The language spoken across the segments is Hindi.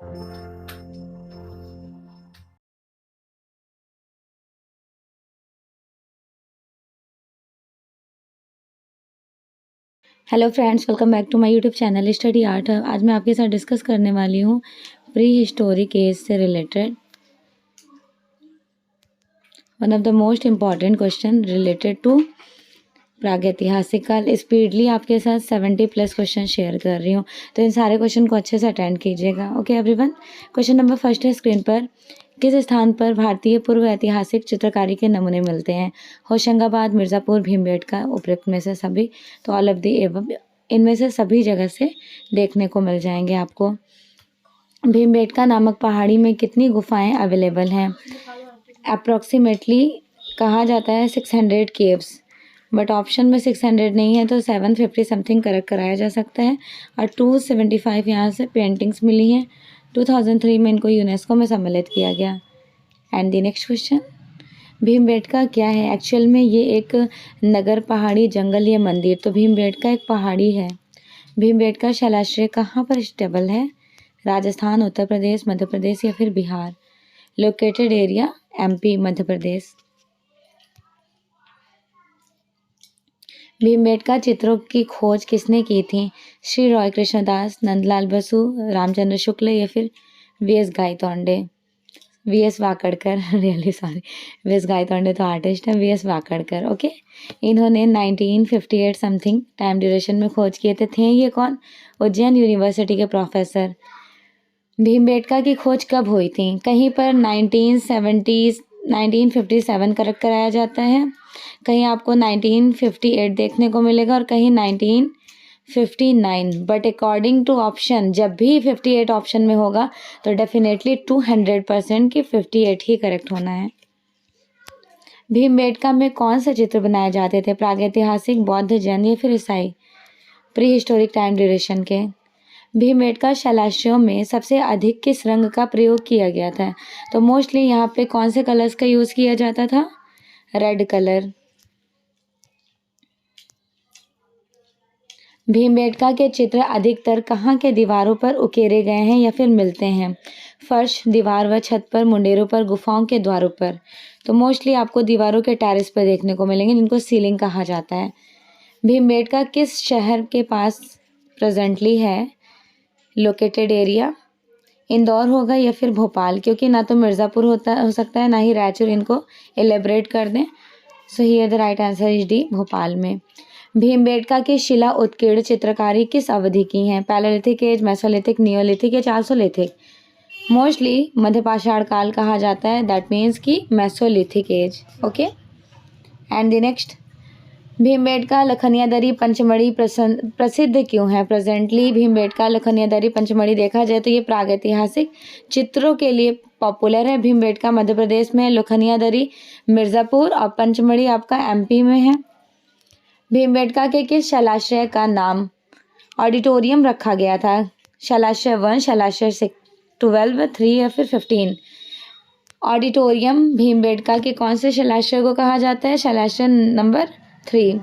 Hello friends, welcome back to my YouTube channel Study Art. आज मैं आपके साथ डिस्कस करने वाली हूँ प्री हिस्टोरिक एज से related one of the most important question related to प्रागैतिहासिक काल। स्पीडली आपके साथ 70+ क्वेश्चन शेयर कर रही हूँ, तो इन सारे क्वेश्चन को अच्छे से अटेंड कीजिएगा। Okay everyone, question number first है स्क्रीन पर। किस स्थान पर भारतीय पूर्व ऐतिहासिक चित्रकारी के नमूने मिलते हैं? होशंगाबाद, मिर्ज़ापुर, भीमबेटका, उपरोक्त में से सभी। तो ऑल ऑफ द एबव, इनमें से सभी जगह से देखने को मिल जाएंगे आपको। भीमबेटका नामक पहाड़ी में कितनी गुफाएं अवेलेबल हैं? अप्रॉक्सीमेटली कहा जाता है 600 केव्स, बट ऑप्शन में 600 नहीं है, तो 750 समथिंग करेक्ट कराया जा सकता है। और 275 यहाँ से पेंटिंग्स मिली हैं। 2003 में इनको यूनेस्को में सम्मिलित किया गया। And the next question, Bhimbetka क्या है? एक्चुअल में ये एक नगर, पहाड़ी, जंगल या मंदिर। तो भीमबेटका एक पहाड़ी है। भीमबेटका शैलाश्रय कहाँ पर स्टेबल है? राजस्थान, उत्तर प्रदेश, मध्य प्रदेश या फिर Bihar. Located area MP, Madhya Pradesh. Bhimbetka चित्रों की खोज किसने की थी? श्री रॉय कृष्णदास, नंदलाल बसु, रामचंद्र शुक्ल या फिर VS Gaitonde. VS Wakadkar really sorry, VS Gaitonde तो आर्टिस्ट है, VS वाकड़कर। ओके, इन्होंने 1958 समथिंग टाइम ड्यूरेशन में खोज किए थे ये कौन? उज्जैन यूनिवर्सिटी के प्रोफेसर। भीमबेटका की खोज कब हुई थी? कहीं पर 1957 करेक्ट कराया जाता है, कहीं आपको 1958 देखने को मिलेगा और कहीं 1959। बट अकॉर्डिंग टू ऑप्शन, जब भी 58 ऑप्शन में होगा तो डेफिनेटली 200% कि 58 ही करेक्ट होना है। भीमबेटका में कौन से चित्र बनाए जाते थे? प्रागैतिहासिक, बौद्ध, जैन या फिर ईसाई। प्री हिस्टोरिक टाइम ड्यूरेशन के। भीमबेटका शैलाश्रयों में सबसे अधिक किस रंग का प्रयोग किया गया था? तो मोस्टली यहाँ पे कौन से कलर्स का यूज़ किया जाता था? Red colour. भीमबेटका के चित्र अधिकतर कहाँ के दीवारों पर उकेरे गए हैं या फिर मिलते हैं? फर्श, दीवार व छत पर, मुंडेरों पर, गुफाओं के द्वारों पर। तो मोस्टली आपको दीवारों के टेरेस पर देखने को मिलेंगे, जिनको सीलिंग कहा जाता है। भीमबेटका किस शहर के पास प्रेजेंटली है? लोकेटेड एरिया इंदौर होगा या फिर भोपाल, क्योंकि ना तो मिर्ज़ापुर हो सकता है, ना ही रायचूर। इनको एलेबरेट कर दें। सो here the right answer is D, Bhopal में। भीमबेटका की शिला उत्कीर्ण चित्रकारी किस अवधि की हैं? पैलेलिथिक एज, मेसोलिथिक, नियोलिथिक या चालसोलिथिक। मोस्टली मध्यपाषाण काल कहा जाता है, दैट मीन्स की Mesolithic as. Okay, and the next, Bhimbetka Lakhania दरी पंचमढ़ी प्रसिद्ध क्यों है? प्रेजेंटली भीमबेटका लखनिया दरी पंचमढ़ी देखा जाए तो ये प्रागैतिहासिक चित्रों के लिए पॉपुलर है। भीमबेटका मध्य प्रदेश में है, लखनिया दरी मिर्ज़ापुर और पंचमढ़ी आपका MP में है। भीमबेटका के किस शैलाश्रय का नाम ऑडिटोरियम रखा गया था? शैलाश्रय 1, शैलाश्रय 12, 3 या फिर 15। ऑडिटोरियम भीमबेटका के कौन से शैलाश्रय को कहा जाता है? शैलाश्रय नंबर 3।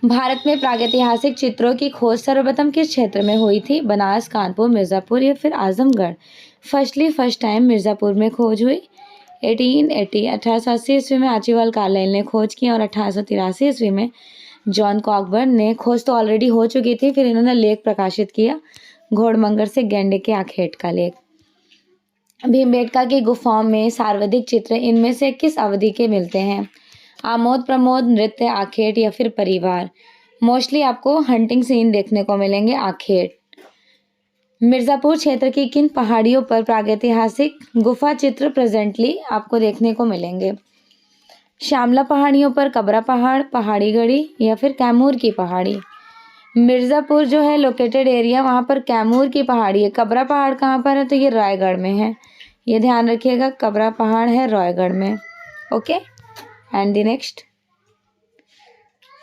भारत में प्रागैतिहासिक चित्रों की खोज सर्वप्रथम किस क्षेत्र में हुई थी? बनारस, कानपुर, मिर्ज़ापुर या फिर आजमगढ़। फर्स्ट टाइम मिर्ज़ापुर में खोज हुई 1880 ईस्वी में आचीवाल कार्लाइल ने खोज की, और 1883 ईस्वी में जॉन कॉकबर्न ने। खोज तो ऑलरेडी हो चुकी थी, फिर इन्होंने लेख प्रकाशित किया, घोड़मंगर से गैंडे के आखेट का लेख। भीमबेटका की गुफाओं में सर्वाधिक चित्र इनमें से किस अवधि के मिलते हैं? आमोद प्रमोद, नृत्य, आखेट या फिर परिवार। मोस्टली आपको हंटिंग सीन देखने को मिलेंगे, आखेट। मिर्ज़ापुर क्षेत्र की किन पहाड़ियों पर प्रागैतिहासिक गुफा चित्र प्रेजेंटली आपको देखने को मिलेंगे? श्यामला पहाड़ियों पर, कबरा पहाड़, पहाड़ी गढ़ी या फिर कैमूर की पहाड़ी। मिर्ज़ापुर जो है लोकेटेड एरिया, वहाँ पर कैमूर की पहाड़ी है। कबरा पहाड़ कहाँ पर है? तो ये रायगढ़ में है, ये ध्यान रखिएगा, कबरा पहाड़ है रायगढ़ में। ओके, एंड द नेक्स्ट,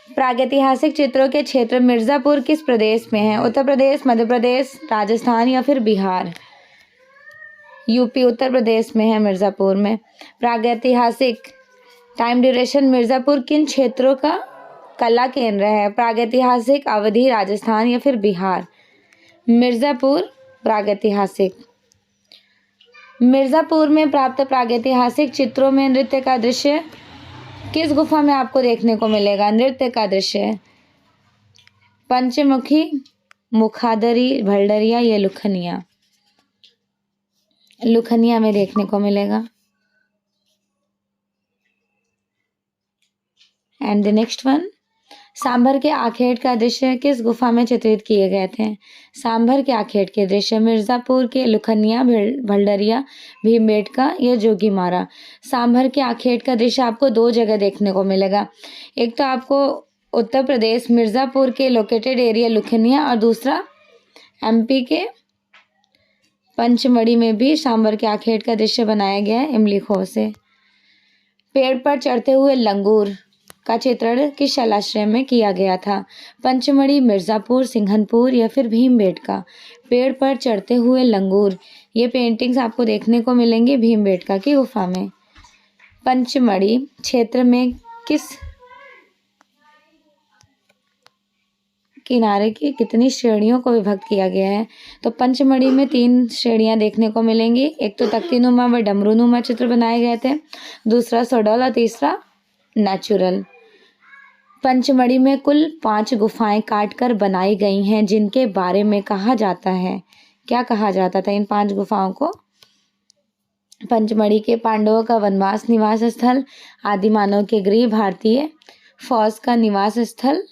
प्रागैतिहासिक चित्रों के क्षेत्र मिर्ज़ापुर किस प्रदेश में है? उत्तर प्रदेश, मध्य प्रदेश, राजस्थान या फिर बिहार। UP, उत्तर प्रदेश में है मिर्ज़ापुर में। प्रागैतिहासिक टाइम ड्यूरेशन मिर्ज़ापुर किन क्षेत्रों का कला केंद्र है? प्रागैतिहासिक अवधि राजस्थान या फिर बिहार। मिर्ज़ापुर प्रागैतिहासिक। मिर्ज़ापुर में प्राप्त प्रागैतिहासिक चित्रों में नृत्य का दृश्य किस गुफा में आपको देखने को मिलेगा? नृत्य का दृश्य पंचमुखी, मुखादरी, भल्डरिया या लुखनिया? लुखनिया में देखने को मिलेगा। And the next one, sambar के आखेट का दृश्य किस गुफा में चित्रित किए गए थे? सांभर के आखेट के दृश्य मिर्ज़ापुर के लुखनिया, भल्डरिया, भीमबेटका या जोगीमारा? सांभर के आखेट का दृश्य आपको 2 जगह देखने को मिलेगा। एक तो आपको उत्तर प्रदेश मिर्ज़ापुर के लोकेटेड एरिया लुखनिया, और दूसरा एमपी के पंचमढ़ी में भी सांभर के आखेट का दृश्य बनाया गया है इमली खो से। पेड़ पर चढ़ते हुए लंगूर का चित्रण किस शैलाश्रय में किया गया था? पंचमढ़ी, मिर्ज़ापुर, सिंघनपुर या फिर भीमबेटका? पेड़ पर चढ़ते हुए लंगूर, ये पेंटिंग्स आपको देखने को मिलेंगे भीमबेटका की गुफा में। पंचमढ़ी क्षेत्र में किस किनारे की कितनी श्रेणियों को विभक्त किया गया है? तो पंचमढ़ी में 3 श्रेणियां देखने को मिलेंगी। एक तो तख्तीनुमा व डमरूनुमा चित्र बनाए गए थे, दूसरा सोडल और तीसरा नेचुरल। पंचमढ़ी में कुल 5 गुफाएं काटकर बनाई गई हैं, जिनके बारे में कहा जाता है, क्या कहा जाता था इन 5 गुफाओं को? पंचमढ़ी के पांडवों का वनवास निवास स्थल, आदिमानव के गृह, भारतीय फौज का निवास स्थल,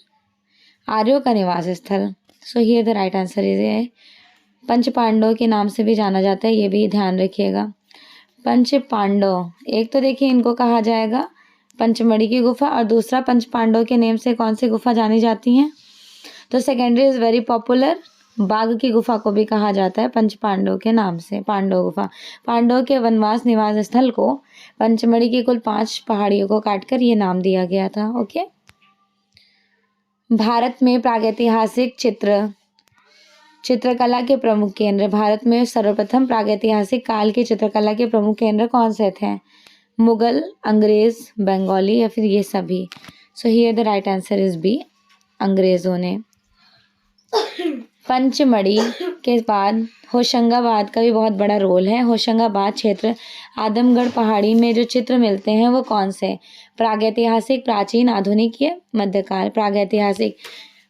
आर्यों का निवास स्थल। So here the right answer is A. Panch Pandav के नाम से भी जाना जाता है, ये भी ध्यान रखिएगा। पंच पांडव, एक तो देखिए इनको कहा जाएगा पंचमढ़ी की गुफा, और दूसरा पंच पांडव के नेम से कौन सी गुफा जानी जाती हैं? तो सेकेंडरी इज वेरी पॉपुलर, बाघ की गुफा को भी कहा जाता है पंच पांडव के नाम से, पांडव गुफा। पांडव के वनवास निवास स्थल को पंचमढ़ी की कुल 5 पहाड़ियों को काटकर ये नाम दिया गया था। ओके। भारत में प्रागैतिहासिक चित्रकला के प्रमुख केंद्र, भारत में सर्वप्रथम प्रागैतिहासिक काल की चित्रकला के प्रमुख केंद्र कौन से थे? मुगल, अंग्रेज, बंगाली या फिर ये सभी? So here the right answer is B, अंग्रेजों ने। पंचमढ़ी के बाद होशंगाबाद का भी बहुत बड़ा रोल है। होशंगाबाद क्षेत्र, आदमगढ़ पहाड़ी में जो चित्र मिलते हैं वो कौन से? प्रागैतिहासिक, प्राचीन, आधुनिक या मध्यकाल? प्रागैतिहासिक।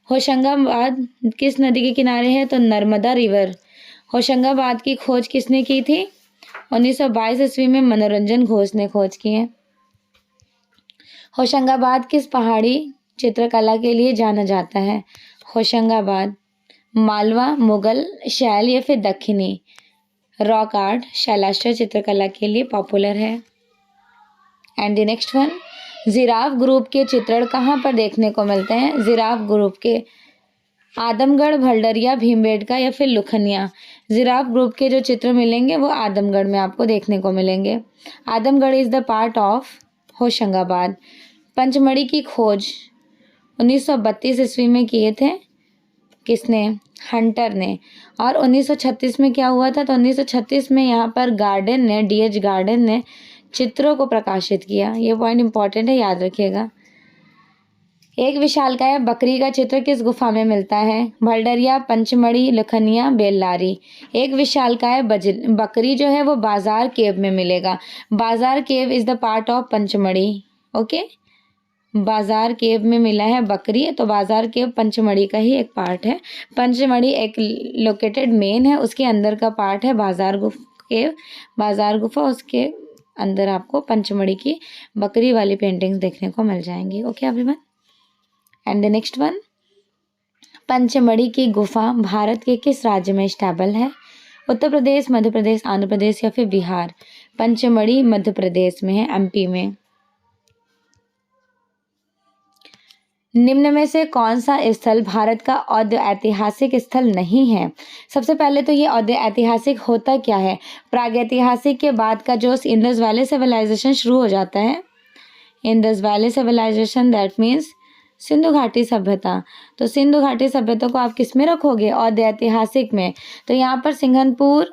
होशंगाबाद किस नदी के किनारे है? तो नर्मदा रिवर। होशंगाबाद की खोज किसने की थी? 1922 ईस्वी में मनोरंजन घोष ने खोज की है। होशंगाबाद किस पहाड़ी चित्रकला के लिए जाना जाता है? होशंगाबाद मालवा, मुगल, शैल या फिर दक्षिणी? रॉक आर्ट, शैलाश्रय चित्रकला के लिए पॉपुलर है। And the next one, giraffe group के चित्रण कहाँ पर देखने को मिलते हैं? जिराफ ग्रुप के आदमगढ़, भल्डरिया, भीमबेटका या फिर लुखनिया? जिराफ ग्रुप के जो चित्र मिलेंगे वो आदमगढ़ में आपको देखने को मिलेंगे। Adamgarh is the part of Hoshangabad. Pachmarhi की खोज 1932 ईस्वी में किए थे, किसने? हंटर ने। और 1936 में क्या हुआ था? तो 1936 में यहाँ पर गार्डन ने, डीएच गार्डन ने चित्रों को प्रकाशित किया। ये पॉइंट इंपॉर्टेंट है, याद रखिएगा। एक विशालकाय बकरी का चित्र किस गुफा में मिलता है? भल्डरिया, पंचमढ़ी, लखनिया, बेल्लारी? एक विशालकाय बकरी जो है वो बाजार केव में मिलेगा। बाजार केव is the part of Pachmarhi. Okay, बाजार केव में मिला है बकरी, तो बाजार केव पंचमढ़ी का ही एक पार्ट है। पंचमढ़ी एक लोकेटेड मेन है, उसके अंदर का पार्ट है बाजार केव, बाजार गुफा, उसके अंदर आपको पंचमढ़ी की बकरी वाली पेंटिंग्स देखने को मिल जाएंगी। Okay everyone. And the next one, Pachmarhi की गुफा भारत के किस राज्य में स्टेबल है? उत्तर प्रदेश, मध्य प्रदेश, आंध्र प्रदेश या फिर बिहार? पंचमढ़ी मध्य प्रदेश में है, एमपी में। निम्न में से कौन सा स्थल भारत का औद्य ऐतिहासिक स्थल नहीं है? सबसे पहले तो ये औद्य ऐतिहासिक होता क्या है? प्रागैतिहासिक के बाद का जो इंडस वैली सिविलाइजेशन शुरू हो जाता है, Indus valley civilisation, that means Sindhu घाटी सभ्यता। तो सिंधु घाटी सभ्यता को आप किस में रखोगे? औद्य ऐतिहासिक में। तो यहाँ पर सिंघनपुर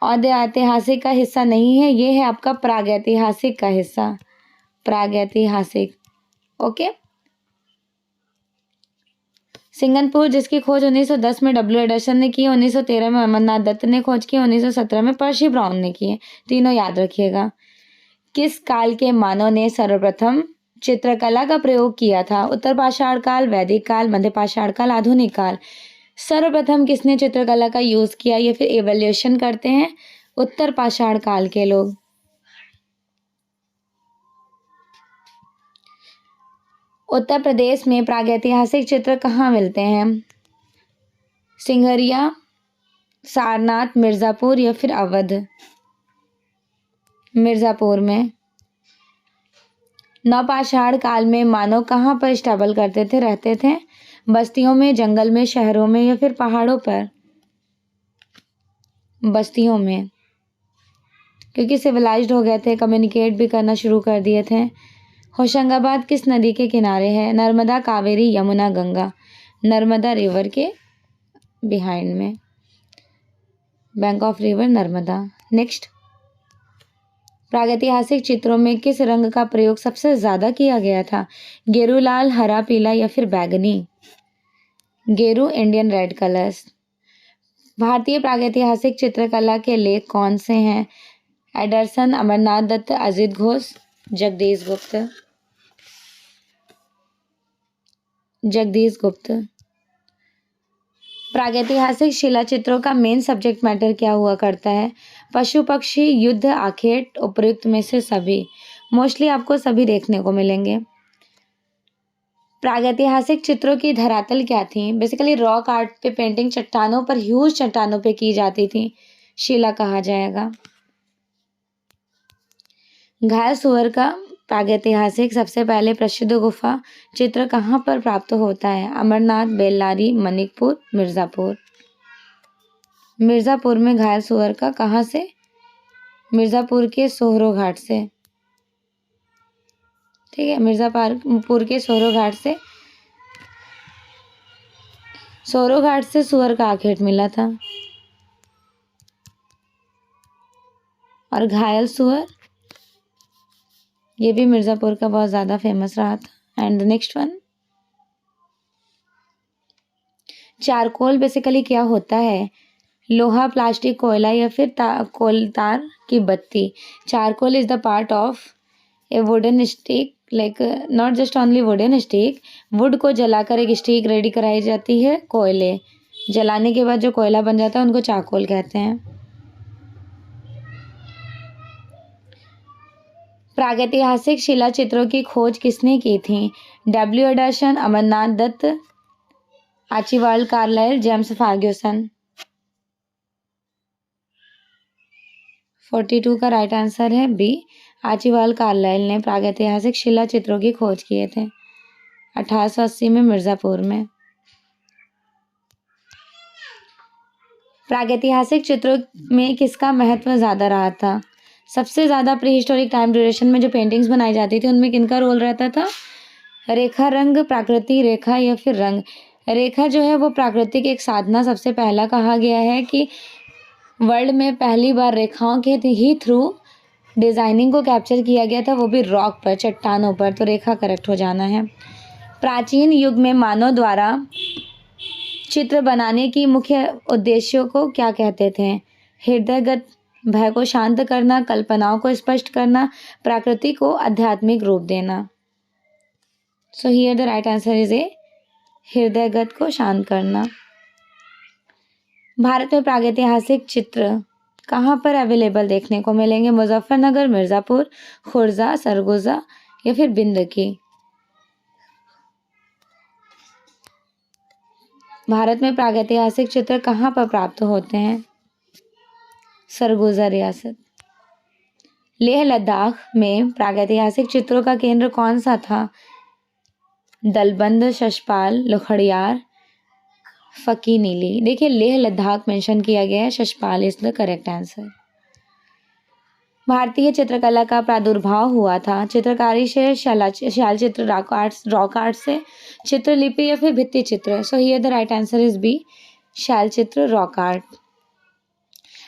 औद्य ऐतिहासिक का हिस्सा नहीं है, ये है आपका प्रागैतिहासिक का हिस्सा, प्रागैतिहासिक। ओके, सिंगनपुर, जिसकी खोज 1910 में डब्ल्यू एडर्सन ने की, 1913 में अमरनाथ दत्त ने खोज की, 1917 में पर्सी ब्राउन ने की है। तीनों याद रखिएगा। किस काल के मानव ने सर्वप्रथम चित्रकला का प्रयोग किया था? उत्तर पाषाण काल, वैदिक काल, मध्य पाषाण काल, आधुनिक काल। सर्वप्रथम किसने चित्रकला का यूज किया या फिर एवोल्यूशन करते हैं? उत्तर पाषाण काल के लोग। उत्तर प्रदेश में प्रागैतिहासिक चित्र कहाँ मिलते हैं? सिंघरिया, सारनाथ, मिर्जापुर या फिर अवध? मिर्जापुर में। नवपाषाण काल में मानव कहाँ पर स्टेबल करते थे, रहते थे? बस्तियों में, जंगल में, शहरों में या फिर पहाड़ों पर? बस्तियों में, क्योंकि सिविलाइज्ड हो गए थे, कम्युनिकेट भी करना शुरू कर दिए थे। होशंगाबाद किस नदी के किनारे है? नर्मदा, कावेरी, यमुना, गंगा। नर्मदा रिवर के बिहाइंड में, bank of river Narmada. Next, प्रागैतिहासिक चित्रों में किस रंग का प्रयोग सबसे ज्यादा किया गया था? गेरू, लाल, हरा, पीला या फिर बैगनी? गेरू, इंडियन रेड कलर्स। भारतीय प्रागैतिहासिक चित्रकला के लेख कौन से हैं? एडरसन, अमरनाथ दत्त, अजित घोष, जगदीश गुप्त। जगदीश गुप्त। प्रागैतिहासिक शिला चित्रों का मेन सब्जेक्ट मैटर क्या हुआ करता है? पशु, पक्षी, युद्ध, आखेट, उपयुक्त में से सभी। मोस्टली आपको सभी देखने को मिलेंगे। प्रागैतिहासिक चित्रों की धरातल क्या थी? बेसिकली रॉक आर्ट पे पेंटिंग चट्टानों पर, ह्यूज चट्टानों पे की जाती थी, शिला कहा जाएगा। घायल सुअर का प्रागैतिहासिक सबसे पहले प्रसिद्ध गुफा चित्र कहाँ पर प्राप्त होता है? अमरनाथ, बेल्लारी, मणिकपुर, मिर्जापुर। मिर्जापुर में घायल सुअर का कहाँ से? मिर्जापुर के सोहरो घाट से। ठीक है, मिर्जापुर के सोहरो घाट से। सोहरो घाट से सुअर का आखेट मिला था। और घायल सुअर, ये भी मिर्जापुर का बहुत ज्यादा फेमस रहा था। And the next one, charcoal basically क्या होता है? लोहा, प्लास्टिक, कोयला या फिर कोलतार की बत्ती। Charcoal is the part of A wooden stick, like not just only wooden stick. Would को जलाकर एक स्टिक रेडी कराई जाती है, कोयले जलाने के बाद जो कोयला बन जाता है उनको चारकोल कहते हैं। प्रागैतिहासिक शिला चित्रों की खोज किसने की थी? W Anderson, Amarnath Dutt, Archibald Carlyle, James Fergusson. 42 का राइट आंसर है बी, आर्चिबाल्ड कार्लाइल ने प्रागैतिहासिक शिला चित्रों की खोज किए थे 1880 में मिर्जापुर में। प्रागैतिहासिक चित्रों में किसका महत्व ज्यादा रहा था? सबसे ज्यादा प्री हिस्टोरिक टाइम ड्यूरेशन में जो पेंटिंग्स बनाई जाती थी उनमें किनका रोल रहता था? रेखा, रंग, प्राकृतिक रेखा या फिर रंग। रेखा जो है वो प्राकृतिक एक साधना सबसे पहला कहा गया है कि वर्ल्ड में पहली बार रेखाओं के ही थ्रू डिजाइनिंग को कैप्चर किया गया था, वो भी रॉक पर, चट्टानों पर। तो रेखा करेक्ट हो जाना है। प्राचीन युग में मानव द्वारा चित्र बनाने की मुख्य उद्देश्यों को क्या कहते थे? हृदयगत भय को शांत करना, कल्पनाओं को स्पष्ट करना, प्रकृति को आध्यात्मिक रूप देना। So here the right answer is A, हृदयगत को शांत करना। भारत में प्रागैतिहासिक चित्र कहाँ पर अवेलेबल देखने को मिलेंगे? मुजफ्फरनगर, मिर्जापुर, खुर्जा, सरगुजा या फिर बिंदकी। भारत में प्रागैतिहासिक चित्र कहाँ पर प्राप्त होते हैं? सरगुजा रियासत। लेह लद्दाख में प्रागैतिहासिक चित्रों का केंद्र कौन सा था? दलबंद, शशपाल, लुखड़ियार, फकी नीली। देखिए लेह लद्दाख मेंशन किया गया है, Shashpal is the correct answer. भारतीय चित्रकला का प्रादुर्भाव हुआ था चित्रकारी से, शाल चित्र, रॉक आर्ट से, चित्रलिपि या फिर भित्ति चित्र। So here the right answer is B, शाल चित्र, रॉक आर्ट।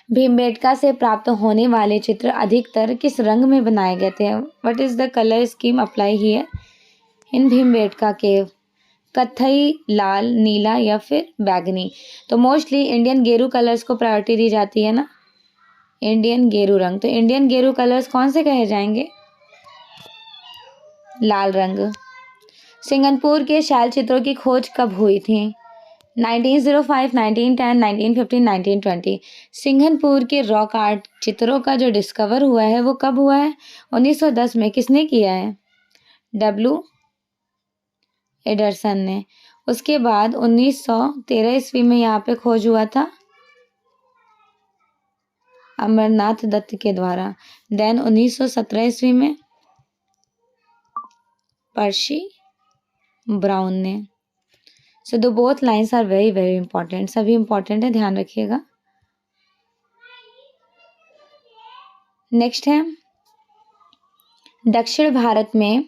भीमबेटका से प्राप्त होने वाले चित्र अधिकतर किस रंग में बनाए गए थे? What is the colour scheme apply here in Bhimbetka cave? कत्थई, लाल, नीला या फिर बैगनी। तो मोस्टली इंडियन गेरू कलर्स को प्रायोरिटी दी जाती है ना, इंडियन गेरू रंग। तो इंडियन गेरू कलर्स कौन से कहे जाएंगे? लाल रंग। सिंगापुर के शैल चित्रों की खोज कब हुई थी? 1905, 1910, 1915, 1920। सिंघनपुर के रॉक आर्ट चित्रों का जो डिस्कवर हुआ है वो कब हुआ है? 1910 में। किसने किया है? डब्ल्यू एडरसन ने। उसके बाद 1913 ईस्वी में यहाँ पे खोज हुआ था अमरनाथ दत्त के द्वारा। देन 1917 ईस्वी में पर्सी ब्राउन ने। So the both lines are very very important, सभी इंपॉर्टेंट है, ध्यान रखिएगा। नेक्स्ट है, दक्षिण भारत में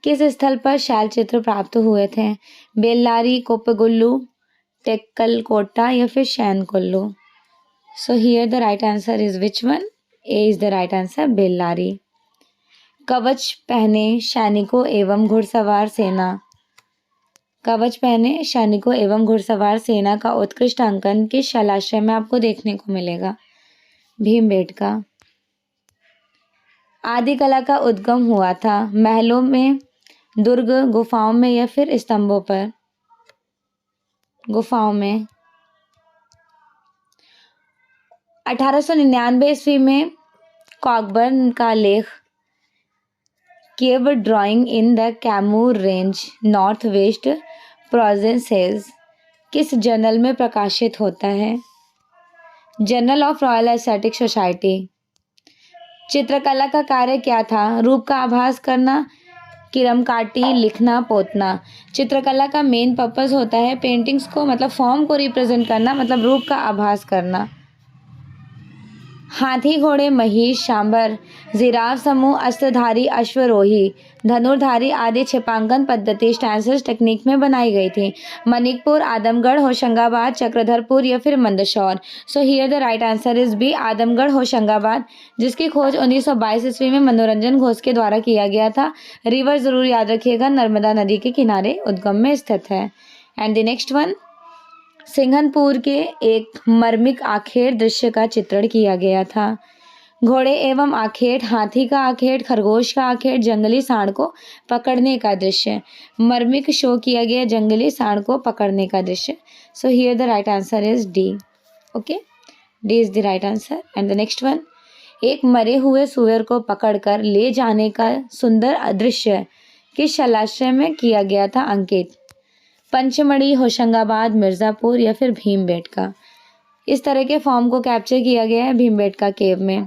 किस स्थल पर शैल चित्र प्राप्त हुए थे? बेल्लारी, कोप्पगुल्लू, टेक्कलकोटा या फिर Shainkullu. So here the right answer is which one? A is the right answer, Bellary. कवच पहने सैनिकों एवं घुड़सवार सेना, कवच पहने सैनिकों एवं घुड़सवार सेना का उत्कृष्ट अंकन किस शैलाश्रय में आपको देखने को मिलेगा? भीमबेटका। आदि कला का उद्गम हुआ था महलों में, दुर्ग, गुफाओं में या फिर स्तंभों पर? गुफाओं में। 1899 ईस्वी में कॉकबर्न का लेख cave drawing in the Kaimur range north west provinces किस जर्नल में प्रकाशित होता है? Journal of royal aesthetic society. चित्रकला का कार्य क्या था? रूप का आभास करना, किरमकाटी, लिखना, पोतना। चित्रकला का मेन पर्पस होता है पेंटिंग्स को, मतलब फॉर्म को रिप्रेजेंट करना, मतलब रूप का आभास करना। हाथी, घोड़े, महिष, सांभर, जिराफ समूह, अस्त्रधारी, अश्वरोही, धनुर्धारी आदि छिपांकन पद्धति स्टेंसिल टेक्निक में बनाई गई थी। मणिकपुर, आदमगढ़, होशंगाबाद, चक्रधरपुर या फिर Mandsaur. So here the right answer is B, Adamgarh, Hoshangabad, जिसकी खोज 1922 ईस्वी में मनोरंजन घोष के द्वारा किया गया था। रिवर जरूर याद रखिएगा, नर्मदा नदी के किनारे उद्गम में स्थित है। And the next one, Singhanpur के एक मर्मिक आखेट दृश्य का चित्रण किया गया था। घोड़े एवं आखेट, हाथी का आखेट, खरगोश का आखेट, जंगली सांड को पकड़ने का दृश्य। मर्मिक शो किया गया जंगली सांड को पकड़ने का दृश्य। सो here the right answer is D. Okay, D is the right answer. And the next one, एक मरे हुए सुअर को पकड़कर ले जाने का सुंदर दृश्य किस शैलाश्रय में किया गया था अंकित? पंचमढ़ी, होशंगाबाद, मिर्जापुर या फिर भीमबेटका। इस तरह के फॉर्म को कैप्चर किया गया है भीमबेटका केव में।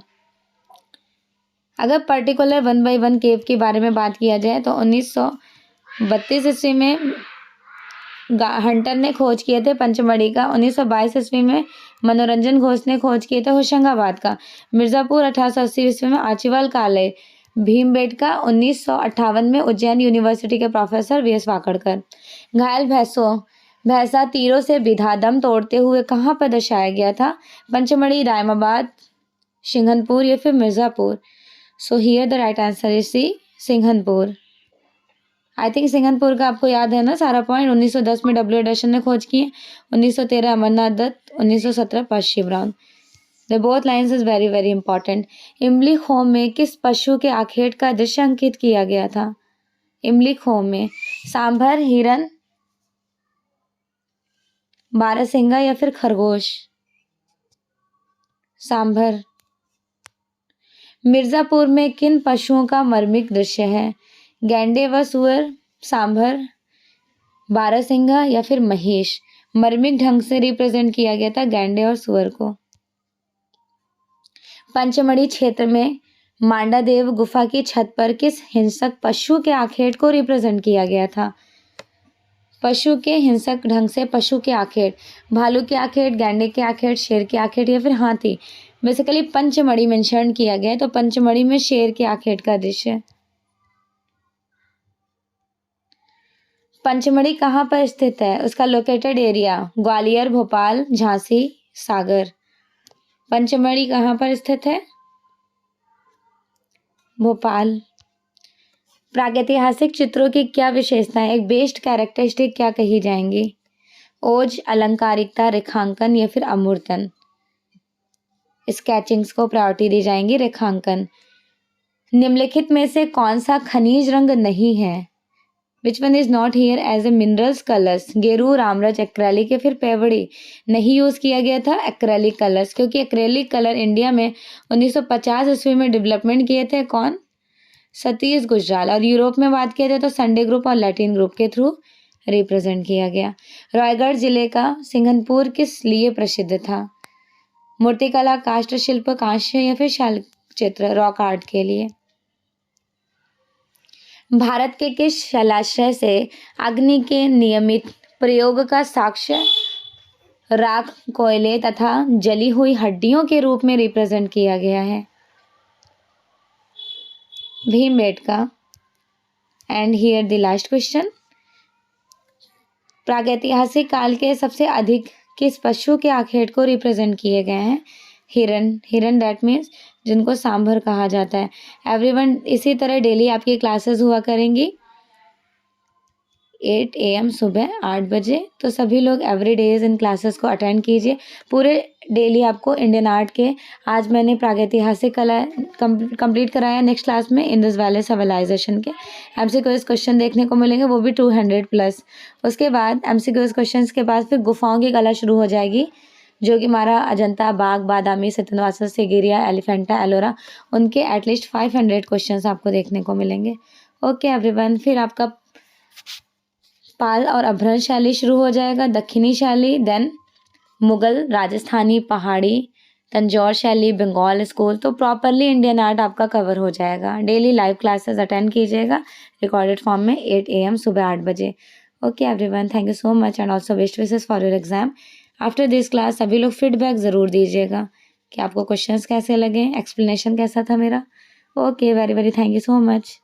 अगर पर्टिकुलर 1/1 केव के बारे में बात किया जाए तो 1932 ईस्वी में हंटर ने खोज किए थे पंचमढ़ी का। 1922 ईस्वी में मनोरंजन घोष ने खोज किए थे होशंगाबाद का। मिर्जापुर 1880 ईस्वी में आचीवाल काले। भीमबेटका 1958 में उज्जैन यूनिवर्सिटी के प्रोफेसर वी एस वाकड़कर। घायल भैंसा तीरों से बिधा दम तोड़ते हुए कहाँ पर दर्शाया गया था? पंचमढ़ी, रायमाबाद, सिंघनपुर या फिर Mirzapur. So here the right answer is C, Singhanpur. I think Singhanpur का आपको याद है ना सारा पॉइंट। 1910 में डब्ल्यू एडरसन ने खोज की, 1913 Amarnath Dutt, 1917 Percy Brown. The both lines is very very important. Imli Khoh में किस पशु के आखेट का दृश्य अंकित किया गया था? इमली खोम में सांभर, हिरन, बारहसिंगा या फिर खरगोश? सांभर। मिर्जापुर में किन पशुओं का मर्मिक दृश्य है? गैंडे व सुअर, सांभर, बारहसिंगा या फिर महिष? मर्मिक ढंग से रिप्रेजेंट किया गया था गैंडे और सुअर को। पंचमढ़ी क्षेत्र में मांडादेव गुफा की छत पर किस हिंसक पशु के आखेट को रिप्रेजेंट किया गया था? पशु के हिंसक ढंग से पशु के आखेट, भालू के आखेट, गैंडे के आखेट, शेर के आखेट या फिर हाथी? बेसिकली पंचमढ़ी मेंशन किया गया है, तो पंचमढ़ी में शेर के आखेट का दृश्य। पंचमढ़ी कहाँ पर स्थित है? उसका लोकेटेड एरिया ग्वालियर, भोपाल, झांसी, सागर। पंचमढ़ी कहाँ पर स्थित है? भोपाल। प्रागैतिहासिक चित्रों की क्या विशेषताएं, एक बेस्ट कैरेक्टरिस्टिक क्या कही जाएंगी? ओज, अलंकारिकता, रेखांकन या फिर अमूर्तन? स्केचिंग्स को प्रायोरिटी दी जाएंगी, रेखांकन। निम्नलिखित में से कौन सा खनिज रंग नहीं है? Which one is not here as a minerals colours? गेरू, रामराज, एक्रेलिक या फिर पेवड़ी? नहीं यूज किया गया था एक्रेलिक कलर्स, क्योंकि एक्रेलिक कलर इंडिया में 1950 ईस्वी में डेवलपमेंट किए थे कौन? सतीश गुजराल। और यूरोप में बात किया जाए तो संडे ग्रुप और लैटिन ग्रुप के थ्रू रिप्रेजेंट किया गया। रायगढ़ जिले का सिंघनपुर किस लिए प्रसिद्ध था? मूर्तिकला, काष्ठ शिल्प, कांस्य या फिर शैल चित्र, रॉक आर्ट के लिए। भारत के किस जलाशय से अग्नि के नियमित प्रयोग का साक्ष्य राख, कोयले तथा जली हुई हड्डियों के रूप में रिप्रेजेंट किया गया है? Bhimbetka. And here the last question, प्रागैतिहासिक काल के सबसे अधिक किस पशु के आखेट को रिप्रेजेंट किए गए हैं? हिरन। हिरन दैट मीन्स जिनको सांभर कहा जाता है। एवरीवन, इसी तरह डेली आपकी क्लासेस हुआ करेंगी 8 AM सुबह 8 बजे। तो सभी लोग एवरी डेज इन क्लासेस को अटेंड कीजिए। पूरे डेली आपको इंडियन आर्ट के, आज मैंने प्रागैतिहासिक कला कंप्लीट कराया, नेक्स्ट क्लास में इंडस वैली सिविलाइजेशन के MCQs क्वेश्चन देखने को मिलेंगे, वो भी 200+। उसके बाद MCQs क्वेश्चन के बाद फिर गुफाओं की कला शुरू हो जाएगी, जो कि हमारा अजंता, बाग, बादामी, सितनवासा, सिगिरिया, एलिफेंटा, एलोरा, उनके एटलीस्ट 500 क्वेश्चन आपको देखने को मिलेंगे। ओके एवरीवन, फिर आपका पाल और अभ्रंश शैली शुरू हो जाएगा, दक्षिणी शैली, देन मुगल, राजस्थानी, पहाड़ी, तंजौर शैली, बंगाल स्कूल। तो प्रॉपरली इंडियन आर्ट आपका कवर हो जाएगा। डेली लाइव क्लासेस अटेंड कीजिएगा रिकॉर्डेड फॉर्म में 8 AM सुबह 8 बजे। Okay everyone, thank you so much and also best wishes for your exam. After this class सभी लोग फीडबैक ज़रूर दीजिएगा कि आपको क्वेश्चंस कैसे लगे, एक्सप्लेनेशन कैसा था मेरा। Okay, very very thank you so much.